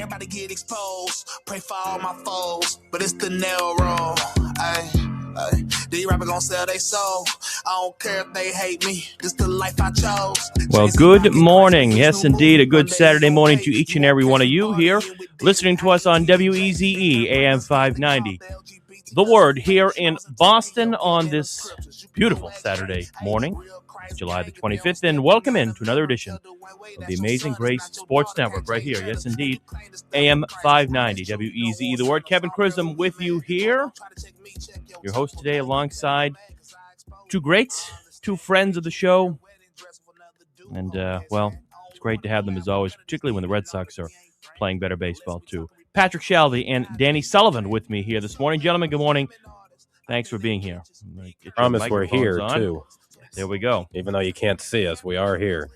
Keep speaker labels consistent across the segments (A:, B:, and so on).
A: Everybody get exposed. Pray for all my foes, but it's the nail roll. Ay, these rappers gon' sell they soul. I don't care if they hate me. This the life I chose.
B: Well, good morning. Yes, indeed, a good Saturday morning to each and every one of you here, listening to us on WEZE AM 590. The Word here in Boston on this beautiful Saturday morning, July the 25th, and welcome in to another edition of the Amazing Grace Sports Network right here. Yes, indeed, AM 590, WEZE. The Word, Kevin Chrism with you here, your host today alongside two greats, two friends of the show, and, well, it's great to have them as always, particularly when the Red Sox are playing better baseball, too. Patrick Shalvey and Danny Sullivan with me here this morning. Gentlemen, good morning. Thanks for being here.
C: Promise we're here, too.
B: There we go.
C: Even though you can't see us, we are here.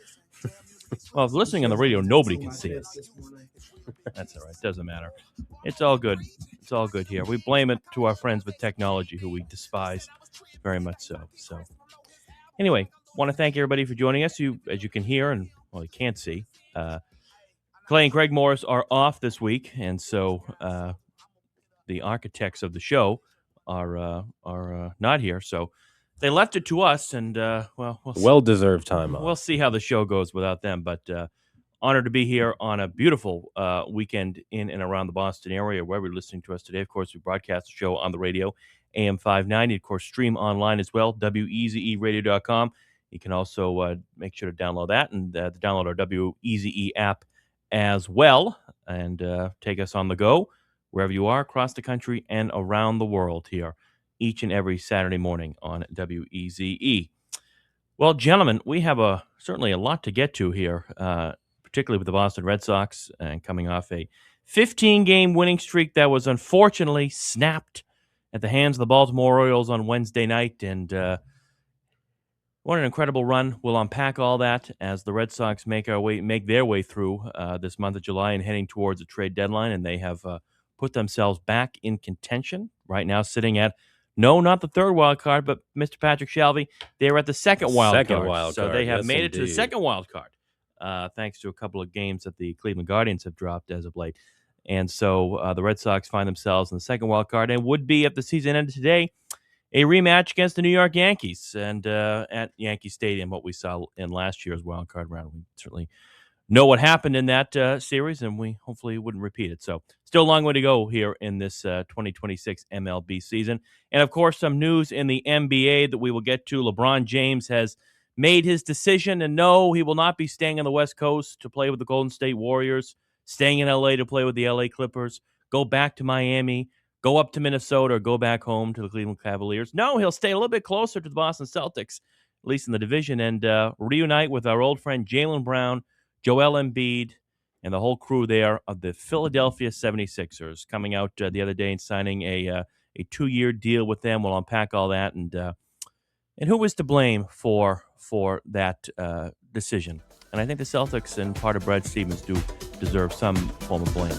B: Well, if listening on the radio, nobody can see us. That's all right. Doesn't matter. It's all good. It's all good here. We blame it to our friends with technology, who we despise very much so. So, anyway, want to thank everybody for joining us. As you can hear, and, well, you can't see, Clay and Craig Morris are off this week, and so the architects of the show are not here. So they left it to us, and
C: well-deserved time off.
B: We'll see how the show goes without them. But honored to be here on a beautiful weekend in and around the Boston area, wherever you're listening to us today. Of course, we broadcast the show on the radio, AM 590. Of course, stream online as well, WEZEradio.com. You can also make sure to download that and download our WEZE app as well, and take us on the go wherever you are across the country and around the world here each and every Saturday morning on WEZE. Well, gentlemen, we have certainly a lot to get to here, particularly with the Boston Red Sox and coming off a 15-game winning streak that was unfortunately snapped at the hands of the Baltimore Orioles on Wednesday night, and what an incredible run. We'll unpack all that as the Red Sox make their way through this month of July and heading towards a trade deadline, and they have put themselves back in contention right now, sitting at, no, not the third wild card, but Mr. Patrick Shalvey, they're at the second wild card. So they have made it to the second wild card, thanks to a couple of games that the Cleveland Guardians have dropped as of late. And so the Red Sox find themselves in the second wild card and would be, if the season ended today, a rematch against the New York Yankees and at Yankee Stadium, what we saw in last year's wild card round. We certainly know what happened in that series, and we hopefully wouldn't repeat it. So still a long way to go here in this 2026 MLB season. And, of course, some news in the NBA that we will get to. LeBron James has made his decision, and no, he will not be staying on the West Coast to play with the Golden State Warriors, staying in L.A. to play with the L.A. Clippers, go back to Miami, go up to Minnesota, or go back home to the Cleveland Cavaliers. No, he'll stay a little bit closer to the Boston Celtics, at least in the division, and reunite with our old friend Jaylen Brown, Joel Embiid, and the whole crew there of the Philadelphia 76ers, coming out the other day and signing a 2-year deal with them. We'll unpack all that and who was to blame for that decision. And I think the Celtics and part of Brad Stevens do deserve some form of blame.